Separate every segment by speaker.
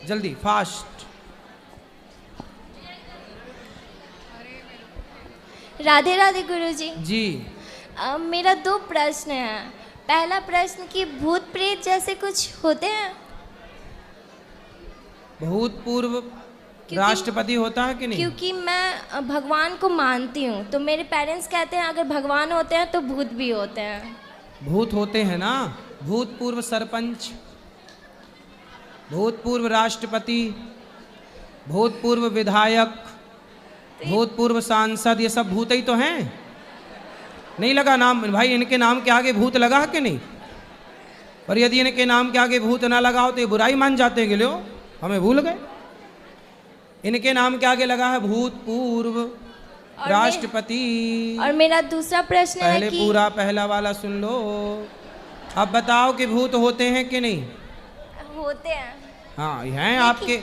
Speaker 1: जल्दी फास्ट।
Speaker 2: राधे राधे गुरुजी।
Speaker 1: जी
Speaker 2: मेरा 2 प्रश्न हैं। पहला प्रश्न कि भूत प्रेत जैसे कुछ होते हैं?
Speaker 1: भूतपूर्व राष्ट्रपति होता है कि नहीं?
Speaker 2: क्योंकि मैं भगवान को मानती हूँ, तो मेरे पेरेंट्स कहते हैं अगर भगवान होते हैं तो भूत भी होते हैं।
Speaker 1: भूत होते हैं ना, भूतपूर्व सरपंच, भूतपूर्व राष्ट्रपति, भूतपूर्व विधायक, भूतपूर्व सांसद, ये सब भूत ही तो हैं। नहीं लगा नाम भाई? इनके नाम के आगे भूत लगा है कि नहीं? और यदि इनके नाम के आगे भूत ना लगाओ तो ये बुराई मान जाते हैं कि लो हमें भूल गए। इनके नाम के आगे लगा है भूतपूर्व राष्ट्रपति।
Speaker 2: और मेरा दूसरा प्रश्न है
Speaker 1: पहले
Speaker 2: कि
Speaker 1: पूरा पहला वाला सुन लो। अब बताओ कि भूत होते हैं कि नहीं?
Speaker 2: होते हैं।
Speaker 1: हाँ हैं आपके।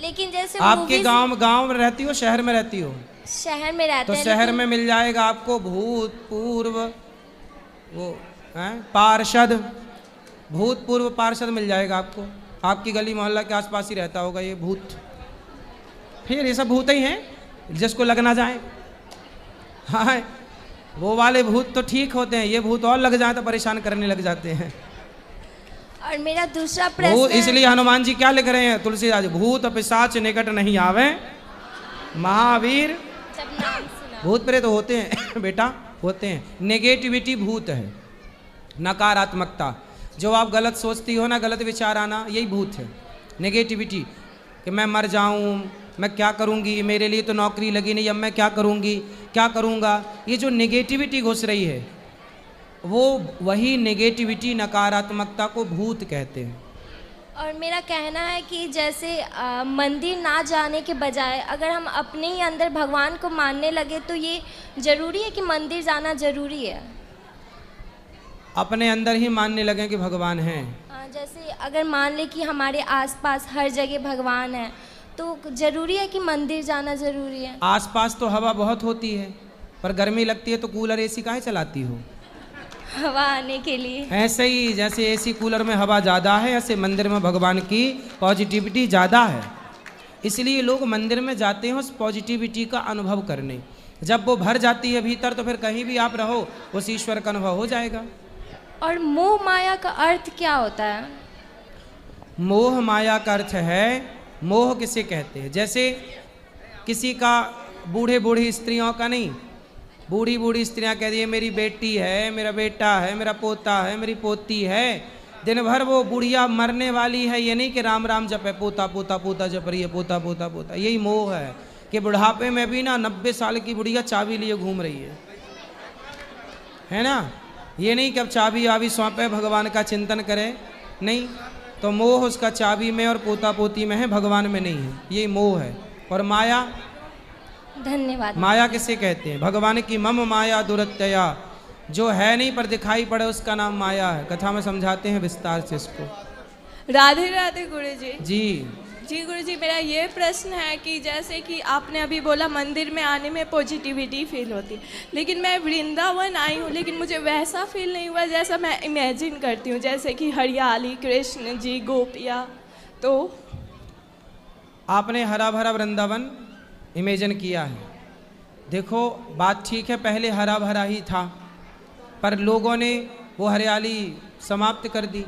Speaker 2: लेकिन जैसे
Speaker 1: आपके गांव में रहती हो, शहर में रहती हो?
Speaker 2: शहर में रहते
Speaker 1: तो
Speaker 2: हैं।
Speaker 1: शहर में मिल जाएगा आपको भूतपूर्व वो हैं पार्षद, भूतपूर्व पार्षद मिल जाएगा आपको। आपकी गली मोहल्ला के आसपास ही रहता होगा ये भूत। फिर ये सब भूत ही हैं जिसको लग ना जाए। हाँ वो वाले भूत तो ठीक होते हैं, ये भूत और लग जाए तो परेशान करने लग जाते हैं।
Speaker 2: और मेरा दूसरा
Speaker 1: वो
Speaker 2: प्रश्न
Speaker 1: इसलिए हनुमान जी क्या लिख रहे हैं तुलसीदास? भूत पिशाच निकट नहीं आवे, महावीर।
Speaker 2: जब नाम सुना।
Speaker 1: भूत प्रेत तो होते हैं बेटा, होते हैं। नेगेटिविटी भूत है, नकारात्मकता। जो आप गलत सोचती हो ना, गलत विचार आना, यही भूत है। नेगेटिविटी कि मैं मर जाऊं, मैं क्या करूंगी, मेरे लिए तो नौकरी लगी नहीं, अब मैं क्या करूंगी, क्या करूंगा। ये जो नेगेटिविटी घुस रही है वो वही नेगेटिविटी, नकारात्मकता को भूत कहते हैं।
Speaker 2: और मेरा कहना है कि जैसे मंदिर ना जाने के बजाय अगर हम अपने ही अंदर भगवान को मानने लगे तो ये जरूरी है कि मंदिर जाना जरूरी है?
Speaker 1: अपने अंदर ही मानने लगे कि भगवान हैं।
Speaker 2: जैसे अगर मान ले कि हमारे आसपास हर जगह भगवान है तो जरूरी है कि मंदिर जाना जरूरी है?
Speaker 1: आसपास तो हवा बहुत होती है, पर गर्मी लगती है तो कूलर एसी काहे चलाती हो?
Speaker 2: हवा आने के लिए।
Speaker 1: ऐसे ही जैसे एसी कूलर में हवा ज़्यादा है, ऐसे मंदिर में भगवान की पॉजिटिविटी ज़्यादा है। इसलिए लोग मंदिर में जाते हैं उस पॉजिटिविटी का अनुभव करने। जब वो भर जाती है भीतर तो फिर कहीं भी आप रहो उस ईश्वर का अनुभव हो जाएगा।
Speaker 2: और मोह माया का अर्थ क्या होता है?
Speaker 1: मोह माया का अर्थ है, मोह किसे कहते हैं? जैसे किसी का बूढ़े बूढ़ी स्त्रियों का नहीं, बूढ़ी बूढ़ी स्त्रियां कहती है मेरी बेटी है, मेरा बेटा है, मेरा पोता है, मेरी पोती है। दिन भर वो बुढ़िया मरने वाली है, ये नहीं कि राम राम जपे, पोता पोता पोता जप रही है, पोता पोता पोता। यही मोह है कि बुढ़ापे में भी ना 90 साल की बुढ़िया चाबी लिए घूम रही है ना। ये नहीं कि अब चाबी आबी सौंपे, भगवान का चिंतन करे, नहीं। तो मोह उसका चाबी में और पोता पोती में है, भगवान में नहीं है। ये मोह है। और माया,
Speaker 2: धन्यवाद।
Speaker 1: माया किसे कहते हैं? भगवान की मम माया दुरत्यया, जो है नहीं पर दिखाई पड़े उसका नाम माया है। कथा में समझाते हैं विस्तार से इसको।
Speaker 3: राधे राधे गुरुजी।
Speaker 1: जी
Speaker 3: जी गुरुजी, मेरा ये प्रश्न है कि जैसे कि आपने अभी बोला मंदिर में आने में पॉजिटिविटी फील होती है, लेकिन मैं वृंदावन आई हूँ लेकिन मुझे वैसा फील नहीं हुआ जैसा मैं इमेजिन करती हूँ, जैसे कि हरियाली, कृष्ण जी, गोपियाँ। तो
Speaker 1: आपने हरा भरा वृंदावन इमेजिन किया है। देखो बात ठीक है, पहले हरा भरा ही था पर लोगों ने वो हरियाली समाप्त कर दी।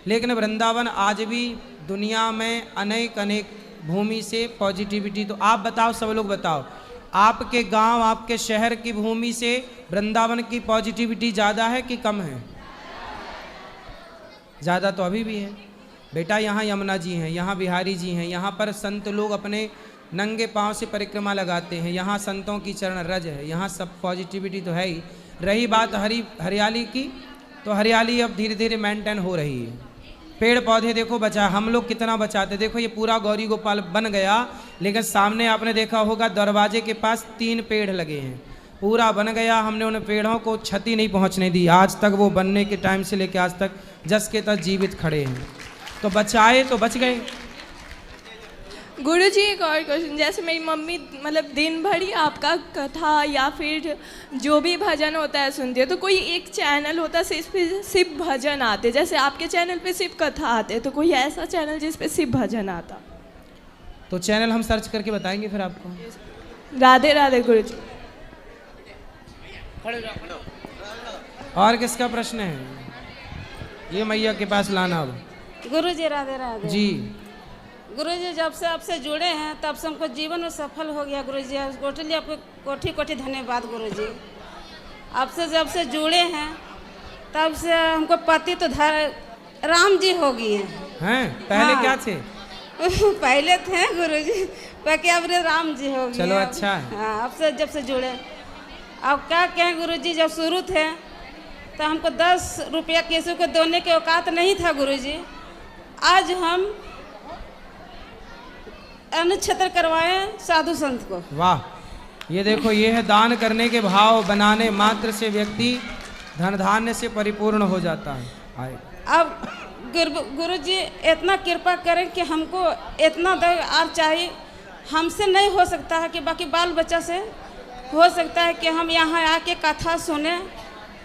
Speaker 1: लेकिन वृंदावन आज भी दुनिया में अनेक अनेक भूमि से पॉजिटिविटी। तो आप बताओ, सब लोग बताओ, आपके गांव, आपके शहर की भूमि से वृंदावन की पॉजिटिविटी ज़्यादा है कि कम है? ज़्यादा तो अभी भी है बेटा। यहाँ यमुना जी हैं, यहाँ बिहारी जी हैं, यहाँ पर संत लोग अपने नंगे पांव से परिक्रमा लगाते हैं, यहाँ संतों की चरण रज है, यहाँ सब पॉजिटिविटी तो है ही। रही बात हरियाली की, तो हरियाली अब धीरे धीरे मेंटेन हो रही है। पेड़ पौधे देखो बचा, हम लोग कितना बचाते। देखो ये पूरा गौरी गोपाल बन गया, लेकिन सामने आपने देखा होगा दरवाजे के पास 3 पेड़ लगे हैं। पूरा बन गया, हमने उन पेड़ों को क्षति नहीं पहुंचने दी। आज तक वो बनने के टाइम से लेकर आज तक जस के तस जीवित खड़े हैं। तो बचाए तो बच गए।
Speaker 3: गुरुजी एक और क्वेश्चन, जैसे मेरी मम्मी मतलब दिन भर ही आपका कथा या फिर जो भी भजन होता है सुनती है, तो कोई एक चैनल होता है सिर्फ भजन आते, जैसे आपके चैनल पे सिर्फ कथा आते, तो कोई ऐसा चैनल जिस पे सिर्फ भजन आता?
Speaker 1: तो चैनल हम सर्च करके बताएंगे फिर आपको।
Speaker 3: राधे राधे गुरुजी।
Speaker 1: और किसका प्रश्न है? ये मैया के पास लाना अब।
Speaker 4: गुरुजी राधे राधे।
Speaker 1: जी
Speaker 4: गुरुजी जब से आपसे जुड़े हैं तब से हमको जीवन में सफल हो गया गुरुजी। टोटली आपको कोटि कोटि धन्यवाद गुरुजी। आपसे जब से जुड़े हैं तब से हमको पति तो राम जी हो गए
Speaker 1: हैं। पहले
Speaker 4: हाँ।
Speaker 1: क्या थे?
Speaker 4: पहले थे गुरुजी, बाकी अब राम जी हो गए।
Speaker 1: चलो अच्छा है।
Speaker 4: हाँ, आपसे जब से जुड़े। अब क्या कहें गुरुजी, जब शुरू थे तो हमको 10 रुपया किसी को देने के औकात नहीं था गुरुजी। आज हम अन्न छत्र करवाए साधु संत को।
Speaker 1: वाह, ये देखो, ये है दान करने के भाव बनाने मात्र से व्यक्ति धन धान्य से परिपूर्ण हो जाता है। आए।
Speaker 4: अब गुरुजी इतना कृपा करें कि हमको इतना आप चाहिए, हमसे नहीं हो सकता है कि बाकी बाल बच्चा से हो सकता है कि हम यहाँ आके कथा सुने,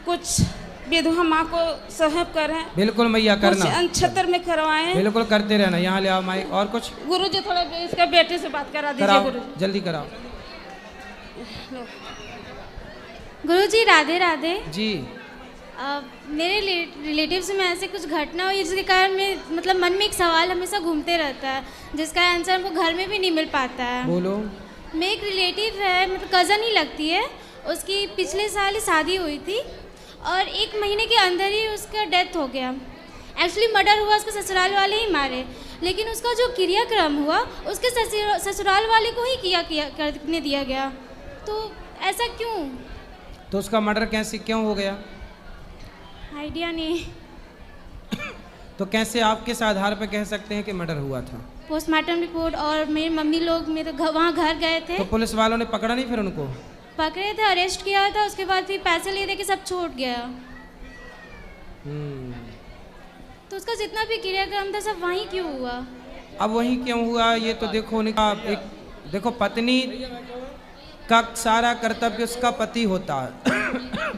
Speaker 4: कुछ विधवा माँ को सहब करें।
Speaker 1: बिल्कुल मैया करना,
Speaker 4: छत्र में करवाएं।
Speaker 1: बिल्कुल करते रहना। यहाँ ले आओ माइक। और कुछ
Speaker 4: गुरुजी थोड़ा इसका बेटे से बात करा दीजिए
Speaker 1: कराओ,
Speaker 4: गुरुजी।
Speaker 1: जल्दी कराओ।
Speaker 5: गुरुजी राधे राधे
Speaker 1: जी।
Speaker 5: मेरे रिलेटिव से में ऐसे कुछ घटना हुई जिसके कारण में मतलब मन में एक सवाल हमेशा घूमते रहता है, जिसका आंसर हमको घर में भी नहीं मिल पाता है।
Speaker 1: बोलो।
Speaker 5: मैं एक रिलेटिव है, मतलब कज़न ही लगती है, उसकी पिछले साल ही शादी हुई थी और 1 महीने के अंदर ही उसका डेथ हो गया। एक्चुअली मर्डर हुआ, उसको ससुराल वाले ही मारे, लेकिन उसका जो क्रियाक्रम हुआ उसके ससुराल वाले को ही करने दिया गया। तो ऐसा क्यों?
Speaker 1: तो उसका मर्डर कैसे क्यों हो गया?
Speaker 5: आइडिया नहीं।
Speaker 1: तो कैसे आप किस आधार पर कह सकते हैं कि मर्डर हुआ था?
Speaker 5: पोस्टमार्टम रिपोर्ट और मेरी मम्मी लोग मेरे वहाँ घर गए थे।
Speaker 1: तो पुलिस वालों ने पकड़ा नहीं फिर उनको?
Speaker 5: पकड़े थे, अरेस्ट किया था, उसके बाद फिर पैसे ले दे के सब छूट गया। तो उसका जितना भी क्रियाक्रम था सब वहीं क्यों हुआ?
Speaker 1: अब वहीं क्यों हुआ ये तो देखो, उनका एक देखो, पत्नी का सारा कर्तव्य उसका पति होता है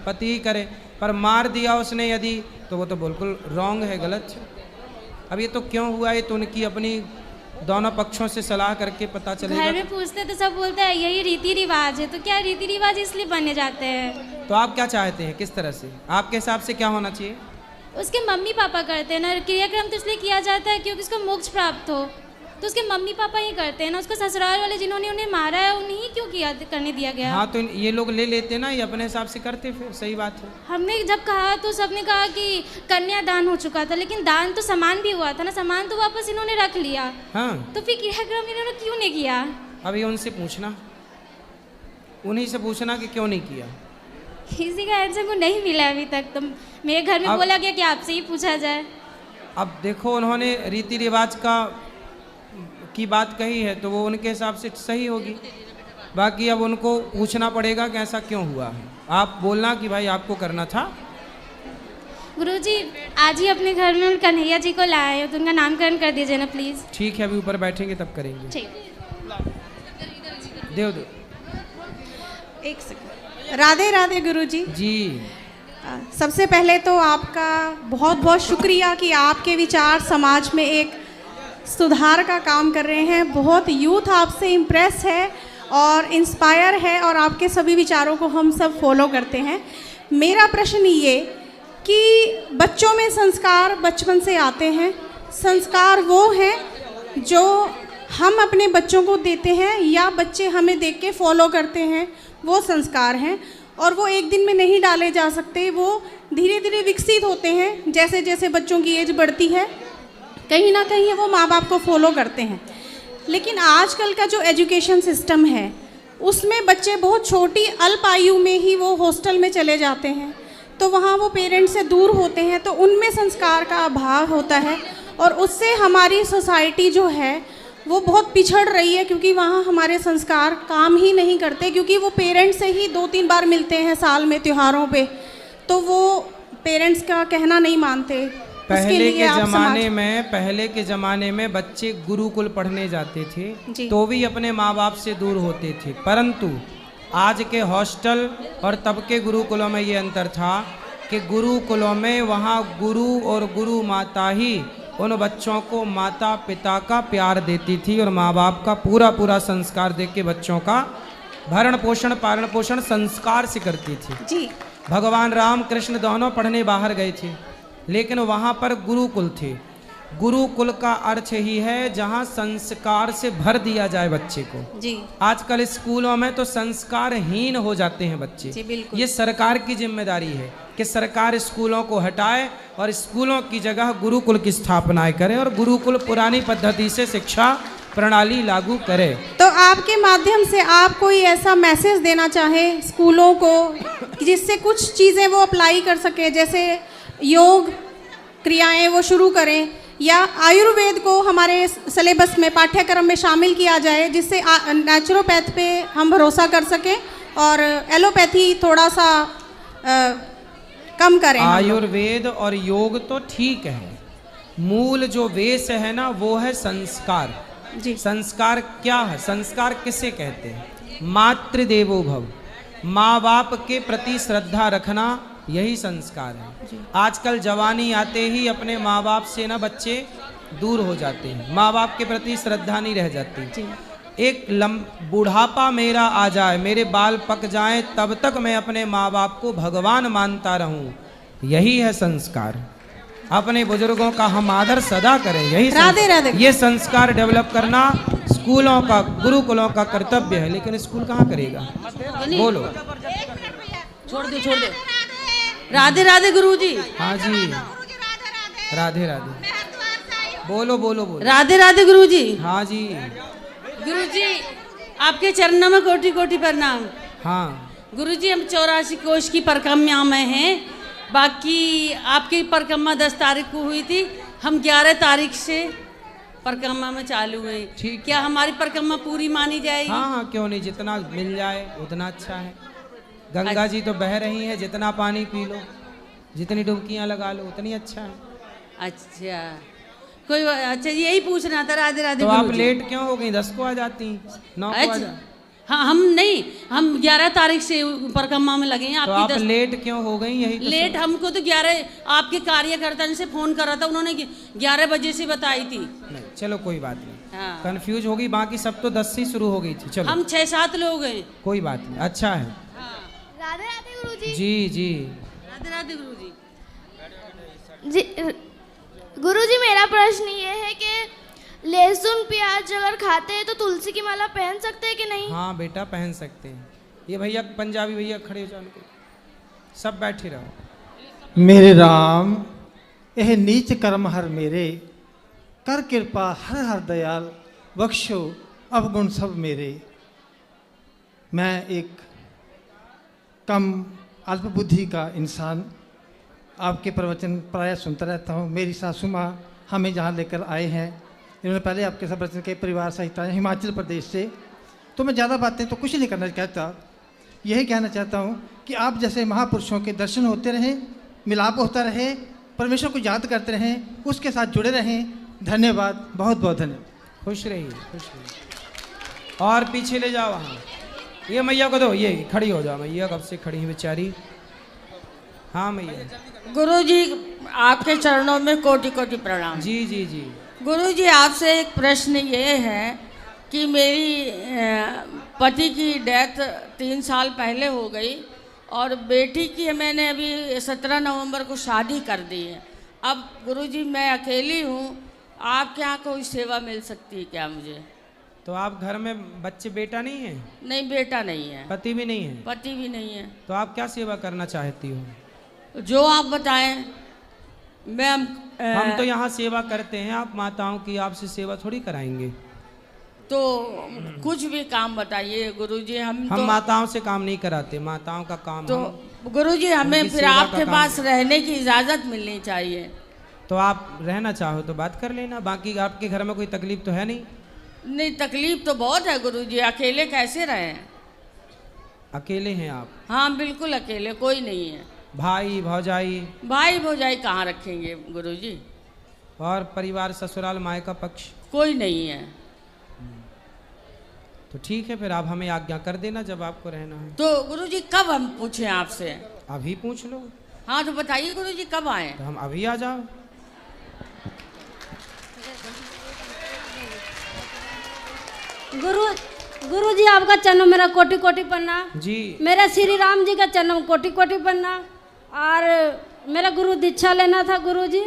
Speaker 1: पति ही करे, पर मार दिया उसने यदि, तो वो तो बिल्कुल रॉन्ग है, गलत है। अब ये तो क्यों हुआ, ये तो उनकी अपनी दोनों पक्षों से सलाह करके पता चलेगा।
Speaker 5: घर में पूछते तो सब बोलते हैं यही रीति रिवाज है। तो क्या रीति रिवाज इसलिए बने जाते हैं?
Speaker 1: तो आप क्या चाहते हैं, किस तरह से आपके हिसाब से क्या होना चाहिए?
Speaker 5: उसके मम्मी पापा करते हैं ना, क्रियाक्रम तो इसलिए किया जाता है क्योंकि उसको मोक्ष प्राप्त हो, तो उसके मम्मी पापा ही करते हैं ना। उसको ससुराल वाले जिन्होंने उन्हें मारा है उन्हीं क्यों करने दिया गया?
Speaker 1: हाँ, तो ये लोग ले लेते ना, ये अपने हिसाब से करते, फिर सही बात है।
Speaker 5: हमने जब कहा तो सबने कहा कि कन्यादान हो चुका था, लेकिन दान तो सामान भी हुआ था ना, सामान तो वापस इन्होंने रख लिया।
Speaker 1: हाँ,
Speaker 5: तो फिर क्रियाक्रम इन्होंने क्यों नहीं किया?
Speaker 1: अभी उनसे पूछना, उन्हीं से पूछना कि क्यों नहीं किया।
Speaker 5: किसी का आंसर को नहीं मिला अभी तक। तो मेरे घर में बोला गया कि आपसे ही पूछा जाए।
Speaker 1: अब देखो, उन्होंने रीति रिवाज की बात कही है तो वो उनके हिसाब से सही होगी, बाकी अब उनको पूछना पड़ेगा कि ऐसा क्यों हुआ है। आप बोलना कि भाई आपको करना था।
Speaker 5: गुरुजी आज ही अपने घर में कन्हैया जी को लाए हो, तो उनका नामकरण कर दीजिए ना प्लीज।
Speaker 1: ठीक है, अभी ऊपर बैठेंगे तब करेंगे।
Speaker 5: ठीक।
Speaker 1: देव दो।
Speaker 6: एक सेकंड। राधे राधे गुरुजी
Speaker 1: जी।
Speaker 6: सबसे पहले तो आपका बहुत बहुत शुक्रिया कि आपके विचार समाज में एक सुधार का काम कर रहे हैं। बहुत यूथ आपसे इम्प्रेस है और इंस्पायर है और आपके सभी विचारों को हम सब फॉलो करते हैं। मेरा प्रश्न ये कि बच्चों में संस्कार बचपन से आते हैं। संस्कार वो हैं जो हम अपने बच्चों को देते हैं या बच्चे हमें देख के फॉलो करते हैं, वो संस्कार हैं और वो एक दिन में नहीं डाले जा सकते। वो धीरे धीरे विकसित होते हैं। जैसे जैसे बच्चों की एज बढ़ती है कहीं ना कहीं वो माँ बाप को फॉलो करते हैं। लेकिन आजकल का जो एजुकेशन सिस्टम है उसमें बच्चे बहुत छोटी अल्प आयु में ही वो हॉस्टल में चले जाते हैं, तो वहाँ वो पेरेंट्स से दूर होते हैं, तो उनमें संस्कार का अभाव होता है और उससे हमारी सोसाइटी जो है वो बहुत पिछड़ रही है, क्योंकि वहाँ हमारे संस्कार काम ही नहीं करते, क्योंकि वो पेरेंट्स से ही 2-3 बार मिलते हैं साल में त्योहारों पे, तो वो पेरेंट्स का कहना नहीं मानते,
Speaker 1: पहले
Speaker 6: लिए
Speaker 1: के
Speaker 6: आप
Speaker 1: जमाने में पहले के जमाने में बच्चे गुरुकुल पढ़ने जाते थे
Speaker 6: जी।
Speaker 1: तो भी अपने माँ बाप से दूर होते थे, परंतु आज के हॉस्टल और तब के गुरुकुलों में ये अंतर था कि गुरुकुलों में वहाँ गुरु और गुरु माता ही उन बच्चों को माता पिता का प्यार देती थी और माँ बाप का पूरा पूरा संस्कार दे के बच्चों का भरण पोषण पालन पोषण संस्कार से करती थी।
Speaker 6: जी
Speaker 1: भगवान राम कृष्ण दोनों पढ़ने बाहर गए थे, लेकिन वहाँ पर गुरुकुल थे। गुरुकुल का अर्थ ही है जहाँ संस्कार से भर दिया जाए बच्चे को।
Speaker 6: जी
Speaker 1: आजकल स्कूलों में तो संस्कारहीन हो जाते हैं बच्चे।
Speaker 6: जी, बिल्कुल।
Speaker 1: ये सरकार की जिम्मेदारी है कि सरकार स्कूलों को हटाए और स्कूलों की जगह गुरुकुल की स्थापना करे और गुरुकुल पुरानी पद्धति से शिक्षा प्रणाली लागू करे।
Speaker 6: तो आपके माध्यम से आप कोई ऐसा मैसेज देना चाहें स्कूलों को कि जिससे कुछ चीज़ें वो अप्लाई कर सके, जैसे योग क्रियाएं वो शुरू करें, या आयुर्वेद को हमारे सिलेबस में पाठ्यक्रम में शामिल किया जाए जिससे नेचुरोपैथ पे हम भरोसा कर सकें और एलोपैथी थोड़ा सा कम करें।
Speaker 1: आयुर्वेद और योग तो ठीक है, मूल जो वेश है ना वो है संस्कार।
Speaker 6: जी
Speaker 1: संस्कार क्या है? संस्कार किसे कहते हैं? मातृदेवो भव, माँ बाप के प्रति श्रद्धा रखना, यही संस्कार है। आजकल जवानी आते ही अपने माँ बाप से ना बच्चे दूर हो जाते हैं, माँ बाप के प्रति श्रद्धा नहीं रह जाती। एक बुढ़ापा मेरा आ जाए, मेरे बाल पक जाएं, तब तक मैं अपने माँ बाप को भगवान मानता रहूं, यही है संस्कार। अपने बुजुर्गों का हम आदर सदा करें, यही
Speaker 6: राधे राधे।
Speaker 1: ये संस्कार डेवलप करना स्कूलों का गुरुकुलों का कर्तव्य है, लेकिन स्कूल कहाँ करेगा? बोलो।
Speaker 7: छोड़ दे। राधे राधे गुरुजी।
Speaker 1: हाँ जी, राधे राधे। बोलो बोलो बोलो।
Speaker 7: राधे राधे गुरुजी।
Speaker 1: हाँ जी।
Speaker 7: गुरुजी आपके चरणों में कोटि कोटि प्रणाम।
Speaker 1: हाँ
Speaker 7: गुरुजी, हम 84 कोष की परिक्रमा में हैं। बाकी आपकी परिक्रमा 10 तारीख को हुई थी, हम 11 तारीख से परिक्रमा में चालू हुए।
Speaker 1: ठीक।
Speaker 7: क्या हमारी परिक्रमा पूरी मानी जाएगी?
Speaker 1: हाँ हाँ, क्यों नहीं, जितना मिल जाए उतना अच्छा है। गंगा जी तो बह रही हैं, जितना पानी पी लो, जितनी डुबकियाँ लगा लो उतनी अच्छा है।
Speaker 7: अच्छा अच्छा, यही पूछना था। राधे राधे।
Speaker 1: तो आप
Speaker 7: गुरुजी।
Speaker 1: लेट क्यों हो गई? 10 को आ जाती, 9 को आ जा।
Speaker 7: हाँ हम 11 तारीख से परिक्रमा में लगे हैं।
Speaker 1: तो
Speaker 7: आपकी
Speaker 1: आप लेट क्यों हो गई? यही तो
Speaker 7: लेट हमको तो 11 आपके कार्यकर्ता ने से फोन करा था, उन्होंने 11 बजे से बताई थी।
Speaker 1: नहीं, चलो कोई बात नहीं।
Speaker 7: हाँ।
Speaker 1: कंफ्यूज होगी, बाकी सब तो 10 से शुरू हो गई थी। चलो
Speaker 7: हम 6-7 लोग हैं।
Speaker 1: कोई बात नहीं, अच्छा है।
Speaker 2: राधे राधे गुरुजी।
Speaker 1: जी जी।
Speaker 7: राधे राधे गुरुजी।
Speaker 2: जी गुरुजी, मेरा प्रश्न ये है कि लहसुन प्याज अगर खाते हैं तो तुलसी की माला पहन सकते हैं कि नहीं?
Speaker 1: हाँ बेटा, पहन सकते हैं। ये भैया पंजाबी भैया खड़े हो जाओ, सब बैठे रहो।
Speaker 8: मेरे राम यह नीच कर्म हर मेरे, कर कृपा हर हर दयाल, बख्शो अवगुण सब मेरे। मैं एक कम अल्प बुद्धि का इंसान आपके प्रवचन प्रायः सुनता रहता हूँ। मेरी सासू माँ हमें जहाँ लेकर आए हैं, इन्होंने पहले आपके सब प्रवचन के परिवार सहित आए हिमाचल प्रदेश से। तो मैं ज़्यादा बातें तो कुछ नहीं करना चाहता, यही कहना चाहता हूँ कि आप जैसे महापुरुषों के दर्शन होते रहें, मिलाप होता रहे, परमेश्वर को याद करते रहें, उसके साथ जुड़े रहें। धन्यवाद, बहुत बहुत धन्यवाद।
Speaker 1: खुश रहिए, खुश रहिए। और पीछे ले जाओ वहाँ, ये मैया को दो, ये खड़ी हो जाओ। मैया कब से खड़ी है बेचारी। हाँ मैया।
Speaker 9: गुरुजी आपके चरणों में कोटि कोटि प्रणाम।
Speaker 1: जी जी जी।
Speaker 9: गुरुजी आपसे एक प्रश्न ये है कि मेरी पति की डेथ 3 साल पहले हो गई और बेटी की मैंने अभी 17 नवंबर को शादी कर दी है। अब गुरुजी मैं अकेली हूँ, आपके यहाँ कोई सेवा मिल सकती है क्या मुझे?
Speaker 1: तो आप घर में बच्चे, बेटा नहीं है?
Speaker 9: नहीं, बेटा नहीं है।
Speaker 1: पति भी नहीं है?
Speaker 9: पति भी नहीं है।
Speaker 1: तो आप क्या सेवा करना चाहती हो?
Speaker 9: जो आप बताएं। मैं
Speaker 1: हम तो यहाँ सेवा करते हैं, आप माताओं की, आपसे सेवा थोड़ी कराएंगे।
Speaker 9: तो कुछ भी काम बताइए गुरुजी। हम तो
Speaker 1: माताओं से काम नहीं कराते, माताओं का काम
Speaker 9: तो गुरुजी हमें
Speaker 1: उनकी
Speaker 9: फिर
Speaker 1: सेवा
Speaker 9: आपके
Speaker 1: का
Speaker 9: पास रहने की इजाज़त मिलनी चाहिए।
Speaker 1: तो आप रहना चाहो तो बात कर लेना, बाकी आपके घर में कोई तकलीफ तो है नहीं?
Speaker 9: नहीं, तकलीफ तो बहुत है गुरुजी, अकेले कैसे रहें?
Speaker 1: अकेले हैं आप?
Speaker 9: हाँ बिल्कुल अकेले, कोई नहीं है।
Speaker 1: भाई भौजाई
Speaker 9: भाई भौजाई कहाँ रखेंगे गुरुजी?
Speaker 1: और परिवार ससुराल मायका पक्ष
Speaker 9: कोई नहीं है।
Speaker 1: तो ठीक है, फिर आप हमें आज्ञा कर देना जब आपको रहना है।
Speaker 9: तो गुरुजी कब हम पूछें आपसे?
Speaker 1: अभी पूछ लो।
Speaker 9: हाँ तो बताइए गुरुजी कब आए?
Speaker 1: तो हम अभी आ जाओ।
Speaker 10: गुरुजी आपका चरण मेरा कोटि कोटि पन्ना
Speaker 1: जी।
Speaker 10: मेरे श्री राम जी का चरण कोटि कोटि पन्ना। और मेरा गुरु दीक्षा लेना था गुरुजी।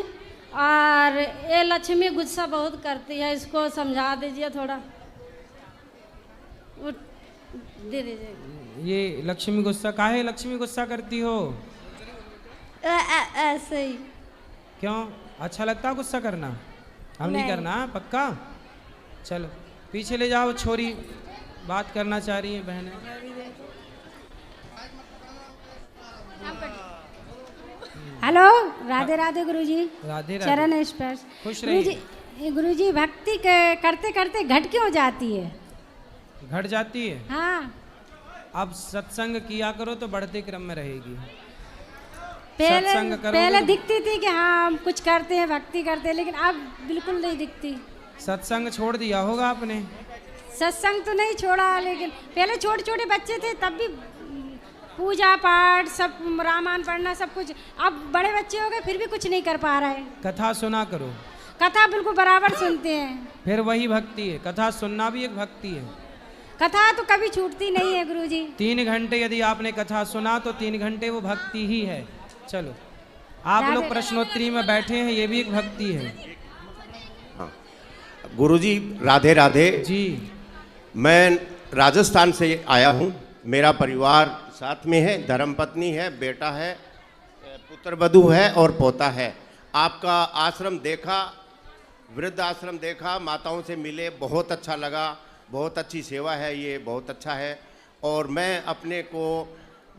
Speaker 10: और ये लक्ष्मी गुस्सा बहुत करती है, इसको समझा दीजिए थोड़ा, दे दीजिए।
Speaker 1: ये लक्ष्मी गुस्सा काहे लक्ष्मी गुस्सा करती हो?
Speaker 10: ऐसे ही।
Speaker 1: क्यों? अच्छा लगता है गुस्सा करना? हम नहीं करना पक्का। चलो पीछे ले जाओ, छोरी बात करना चाह रही है बहनें।
Speaker 10: हेलो, राधे राधे गुरुजी।
Speaker 1: राधे राधे।
Speaker 10: चरण स्पर्श।
Speaker 1: खुश रहिए।
Speaker 10: गुरुजी भक्ति करते करते घट क्यों जाती है?
Speaker 1: घट जाती है?
Speaker 10: हाँ।
Speaker 1: अब सत्संग किया करो तो बढ़ते क्रम में रहेगी।
Speaker 10: पहले दिखती थी कि हाँ हम कुछ करते हैं, भक्ति करते हैं, लेकिन अब बिल्कुल नहीं दिखती।
Speaker 1: सत्संग छोड़ दिया होगा आपने?
Speaker 10: सत्संग तो नहीं छोड़ा, लेकिन पहले छोटे छोटे बच्चे थे तब भी पूजा पाठ सब, रामायण पढ़ना सब कुछ। अब बड़े बच्चे हो गए फिर भी कुछ नहीं कर पा रहे।
Speaker 1: कथा सुना करो।
Speaker 10: कथा बिल्कुल बराबर सुनते हैं।
Speaker 1: फिर वही भक्ति है, कथा सुनना भी एक भक्ति है।
Speaker 10: कथा तो कभी छूटती नहीं है गुरुजी। 3
Speaker 1: घंटे यदि आपने कथा सुना तो 3 घंटे वो भक्ति ही है। चलो आप लोग प्रश्नोत्तरी में बैठे हैं, ये भी एक भक्ति है।
Speaker 11: हाँ गुरुजी राधे राधे
Speaker 1: जी।
Speaker 11: मैं राजस्थान से आया हूँ, मेरा परिवार साथ में है, धर्मपत्नी है, बेटा है, पुत्र वधू है और पोता है। आपका आश्रम देखा, वृद्ध आश्रम देखा, माताओं से मिले, बहुत अच्छा लगा, बहुत अच्छी सेवा है, ये बहुत अच्छा है। और मैं अपने को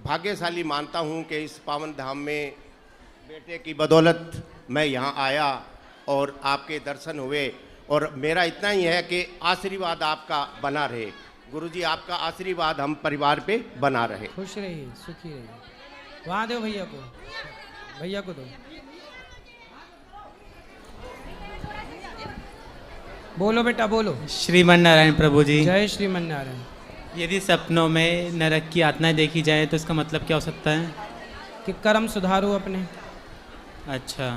Speaker 11: भाग्यशाली मानता हूँ कि इस पावन धाम में बेटे की बदौलत मैं यहाँ आया और आपके दर्शन हुए। और मेरा इतना ही है कि आशीर्वाद आपका बना रहे गुरुजी, आपका आशीर्वाद हम परिवार पे बना रहे।
Speaker 1: खुश रहिए, सुखी रहिए। वहाँ दो भैया को, भैया को दो। बोलो बेटा बोलो।
Speaker 12: श्रीमन नारायण प्रभु जी।
Speaker 1: जय श्रीमन नारायण।
Speaker 12: यदि सपनों में नरक की यातनाएं देखी जाए तो इसका मतलब क्या हो सकता है?
Speaker 1: कि कर्म सुधारो अपने।
Speaker 12: अच्छा,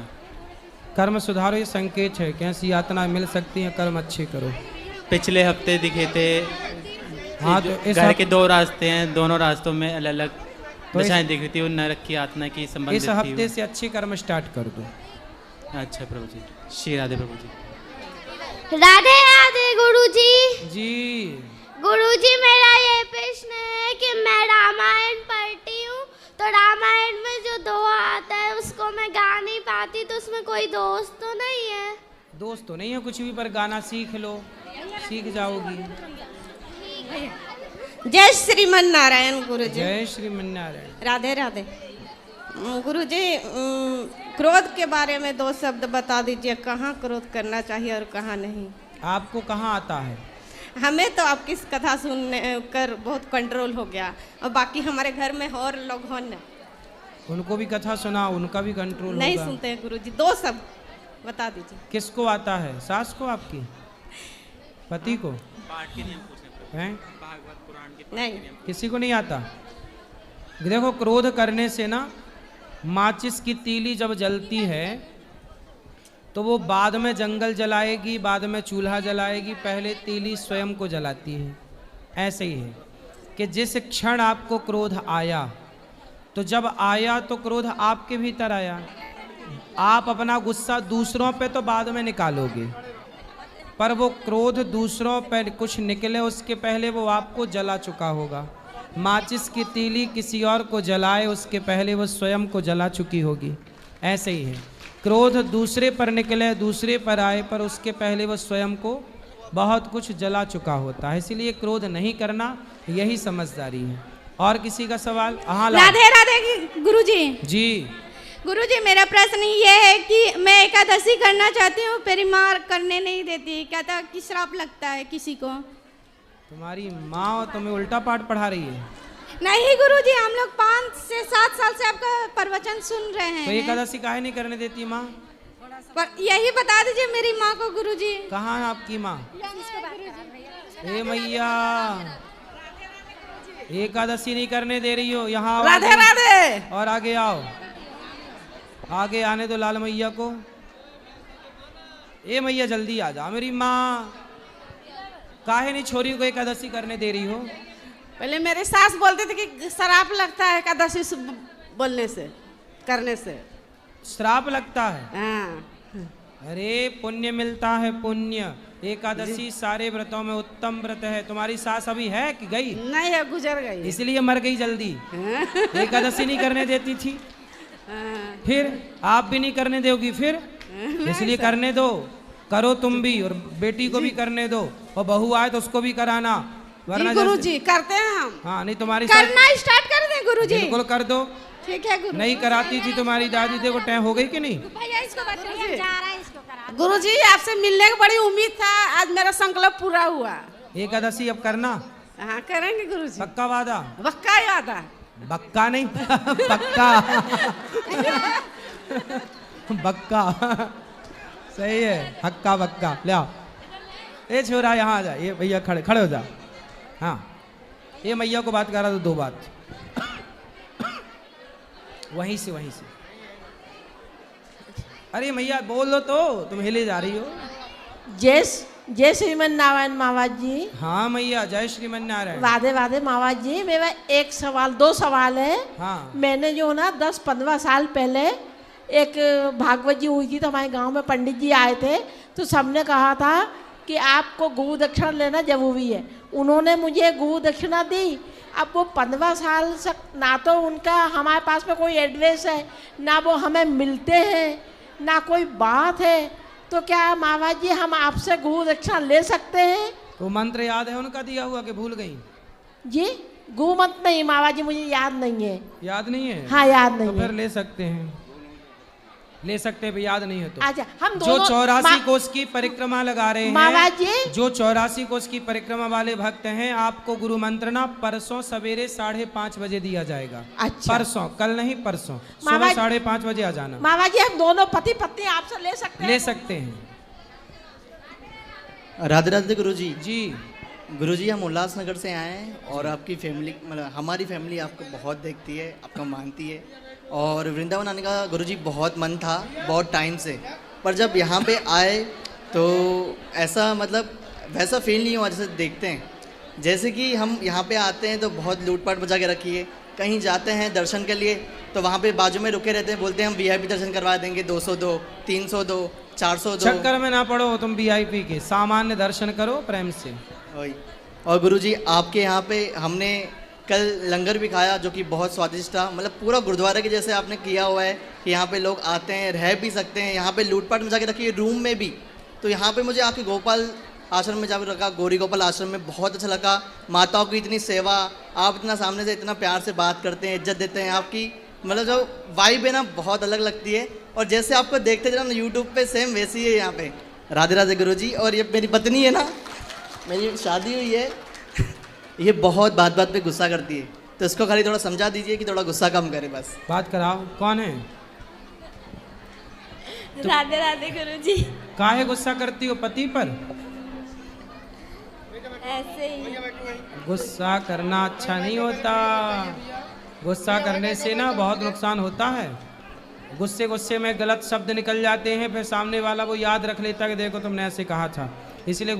Speaker 1: कर्म सुधारो ये संकेत है कि ऐसी यातना मिल सकती है, कर्म अच्छे करो।
Speaker 12: पिछले हफ्ते दिखे थे।
Speaker 1: हाँ तो
Speaker 12: घर के 2 रास्ते हैं, दोनों रास्तों में अलग अलग दिशाएं दिख रही थी, वो नरक की यातना की संबंधित
Speaker 1: इस हफ्ते से अच्छे कर्म स्टार्ट कर दो।
Speaker 12: अच्छा प्रभु जी। श्री राधे प्रभु जी।
Speaker 2: राधे राधे गुरुजी।
Speaker 1: जी
Speaker 2: गुरुजी मेरा ये प्रश्न है कि मैं रामायण पढ़ती हूँ, तो रामायण में जो दोहा आता है उसको मैं गा नहीं पाती, तो उसमें कोई दोष तो नहीं है?
Speaker 1: दोस्त तो नहीं है कुछ भी, पर गाना सीख लो, सीख जाओगी।
Speaker 4: जय श्रीमन नारायण गुरुजी।
Speaker 1: जय श्रीमन नारायण।
Speaker 4: राधे राधे गुरुजी। क्रोध के बारे में 2 शब्द बता दीजिए, कहाँ क्रोध करना चाहिए और कहाँ नहीं?
Speaker 1: आपको कहाँ आता है?
Speaker 4: हमें तो आपकी कथा सुनने कर बहुत कंट्रोल हो गया, और बाकी हमारे घर में और लोग हो न,
Speaker 1: उनको भी कथा सुना, उनका भी कंट्रोल
Speaker 4: नहीं
Speaker 1: होगा।
Speaker 4: सुनते हैं गुरुजी। 2 शब्द बता दीजिए।
Speaker 1: किसको आता है? सास को, आपकी पति को? हैं?
Speaker 4: नहीं,
Speaker 1: किसी को नहीं आता। देखो क्रोध करने से ना, माचिस की तीली जब जलती है तो वो बाद में जंगल जलाएगी, बाद में चूल्हा जलाएगी, पहले तीली स्वयं को जलाती है। ऐसे ही है कि जिस क्षण आपको क्रोध आया, तो जब आया तो क्रोध आपके भीतर आया। आप अपना गुस्सा दूसरों पे तो बाद में निकालोगे, पर वो क्रोध दूसरों पे कुछ निकले उसके पहले वो आपको जला चुका होगा। माचिस की तीली किसी और को जलाए उसके पहले वो स्वयं को जला चुकी होगी। ऐसे ही है, क्रोध दूसरे पर निकले, दूसरे पर आए, पर उसके पहले वो स्वयं को बहुत कुछ जला चुका होता है। इसलिए क्रोध नहीं करना, यही समझदारी है। और किसी का सवाल? हाँ
Speaker 4: राधे राधे गुरुजी।
Speaker 1: जी
Speaker 4: गुरुजी मेरा प्रश्न ये है कि मैं एकादशी करना चाहती हूँ, मेरी माँ करने नहीं देती, कहता कि श्राप लगता है किसी को।
Speaker 1: तुम्हारी माँ तुम्हें उल्टा पाठ पढ़ा रही है?
Speaker 6: नहीं गुरुजी, हम लोग 5 से 7 साल से आपका प्रवचन सुन रहे हैं।
Speaker 1: तो एकादशी काहे नहीं करने देती माँ?
Speaker 6: पर यही बता दीजिए मेरी माँ को गुरुजी।
Speaker 1: कहाँ है आपकी माँ? ए मैया, एकादशी नहीं करने दे रही हो, यहाँ आओ।
Speaker 13: राधे राधे।
Speaker 1: और आगे आओ, आगे आने दो लाल मैया को। ए मैया जल्दी आ जाओ। मेरी माँ काहे नहीं छोरी को एकादशी करने दे रही हो?
Speaker 13: पहले मेरे सास बोलते थे कि शराब लगता है एकादशी बोलने से, करने से।
Speaker 1: श्राप लगता है?
Speaker 13: हाँ।
Speaker 1: अरे पुण्य मिलता है, पुण्य। एकादशी सारे व्रतों में उत्तम व्रत है। तुम्हारी सास अभी है कि गई?
Speaker 13: नहीं है, गुजर गई,
Speaker 1: इसलिए मर गई जल्दी। एकादशी नहीं करने देती थी, फिर आप भी नहीं करने दोगी फिर? इसलिए करने दो, करो तुम भी, और बेटी को भी करने दो, और बहू आए तो उसको भी कराना, वरना
Speaker 13: गुरुजी करते हैं हम।
Speaker 1: हाँ, नहीं तुम्हारी
Speaker 6: करना स्टार्ट कर दें गुरुजी।
Speaker 1: बिल्कुल कर दो।
Speaker 6: ठीक है गुरुजी।
Speaker 1: नहीं कराती थी तुम्हारी दादी, देखो टाइम हो गई कि नहीं?
Speaker 6: भैया इसको बताइए, जा रहा है इसको करा।
Speaker 13: गुरुजी आपसे मिलने की बड़ी उम्मीद था, आज मेरा संकल्प पूरा हुआ।
Speaker 1: एकादशी अब करना?
Speaker 13: हाँ करेंगे गुरुजी।
Speaker 1: पक्का वादा?
Speaker 13: पक्का वादा।
Speaker 1: बक्का नहीं पक्का बक्का सही है, हक्का बक्का। ले आओ, ए छोरा यहाँ आ जा, ये भैया खड़े खड़े हो जा। हाँ, ये मैया को बात करा तो 2 बात वहीं से। अरे मैया बोल लो तो, तुम हिले जा रही हो।
Speaker 14: जय श्रीमन नारायण मावा जी।
Speaker 1: हाँ मैया, जय श्रीमन नारायण।
Speaker 14: राधे राधे मावा जी। मेरा 2 सवाल है।
Speaker 1: हाँ।
Speaker 14: मैंने जो ना 10-15 साल पहले एक भागवत जी हुई थी, तो हमारे गांव में पंडित जी आए थे, तो सबने कहा था कि आपको गौ दक्षिणा लेना जरूरी है। उन्होंने मुझे गौ दक्षिणा दी। अब वो 15 साल से ना तो उनका हमारे पास में कोई एड्रेस है, ना वो हमें मिलते हैं, ना कोई बात है, तो क्या मावा जी हम आपसे गौ दक्षिणा ले सकते हैं?
Speaker 1: तो मंत्र याद है उनका दिया हुआ कि भूल गई?
Speaker 14: जी गौ मंत्र नहीं मावा जी, मुझे याद नहीं है।
Speaker 1: याद नहीं है?
Speaker 14: हाँ याद नहीं
Speaker 1: तो फिर
Speaker 14: है।
Speaker 1: ले सकते हैं, ले सकते हैं, याद नहीं है तो।
Speaker 14: अच्छा, हम
Speaker 1: जो
Speaker 14: दोनों
Speaker 1: 84 कोस की परिक्रमा लगा रहे
Speaker 14: मावा
Speaker 1: हैं,
Speaker 14: जी,
Speaker 1: जो 84 कोस की परिक्रमा वाले भक्त हैं, आपको गुरु मंत्र ना परसों सवेरे 5:30 बजे दिया जाएगा।
Speaker 14: अच्छा।
Speaker 1: परसों, कल नहीं परसों
Speaker 14: मावा
Speaker 1: सुबह 5:30 बजे आ जाना।
Speaker 14: मावा जी हम दोनों पति पत्नी आपसे ले सकते हैं?
Speaker 1: ले सकते हैं।
Speaker 15: राधे राधे गुरुजी।
Speaker 1: जी
Speaker 15: गुरुजी, हम उल्लासनगर से आए हैं और आपकी फैमिली, मतलब हमारी फैमिली आपको बहुत देखती है, आपको मानती है, और वृंदावन आने का गुरुजी बहुत मन था, बहुत टाइम से, पर जब यहाँ पे आए तो ऐसा मतलब वैसा फील नहीं हुआ जैसे देखते हैं। जैसे कि हम यहाँ पे आते हैं तो बहुत लूटपाट मचा के रखी है, कहीं जाते हैं दर्शन के लिए तो वहाँ पे बाजू में रुके रहते हैं, बोलते हैं हम VIP दर्शन करवा देंगे, 200 दो, 300 दो, 400 दो।
Speaker 1: चक्कर में ना पड़ो तुम VIP के, सामान्य दर्शन करो प्रेम से।
Speaker 15: वही। और गुरुजी आपके यहाँ पे हमने कल लंगर भी खाया जो कि बहुत स्वादिष्ट था, मतलब पूरा गुरुद्वारे के जैसे आपने किया हुआ है कि यहाँ पे लोग आते हैं, रह भी सकते हैं, यहाँ पे लूटपाट मचा के रखी है रूम में भी। तो यहाँ पे मुझे आपके गोपाल आश्रम में जाकर रखा, गौरी गोपाल आश्रम में बहुत अच्छा लगा। माताओं की इतनी सेवा, आप इतना सामने से इतना प्यार से बात करते हैं, इज्जत देते हैं, आपकी मतलब जो वाइब है ना बहुत अलग लगती है। और जैसे आपको देखते थे ना यूट्यूब पे, सेम वैसी है यहाँ पे। राधे राधे गुरुजी। और ये मेरी पत्नी है ना, मेरी शादी हुई है, ये बहुत बात बात पे गुस्सा करती है, तो इसको खाली थोड़ा समझा दीजिए कि थोड़ा गुस्सा कम करे बस।
Speaker 1: बात कराओ, कौन है?
Speaker 3: राधे राधे गुरुजी।
Speaker 1: काहे गुस्सा करती हो पति पर?
Speaker 3: ऐसे ही।
Speaker 1: गुस्सा करना अच्छा नहीं होता, गुस्सा करने से ना बहुत नुकसान होता है। गुस्से में गलत शब्द निकल जाते हैं, फिर सामने वाला वो याद रख लेता कि देखो तुमने ऐसे कहा था, इसलिए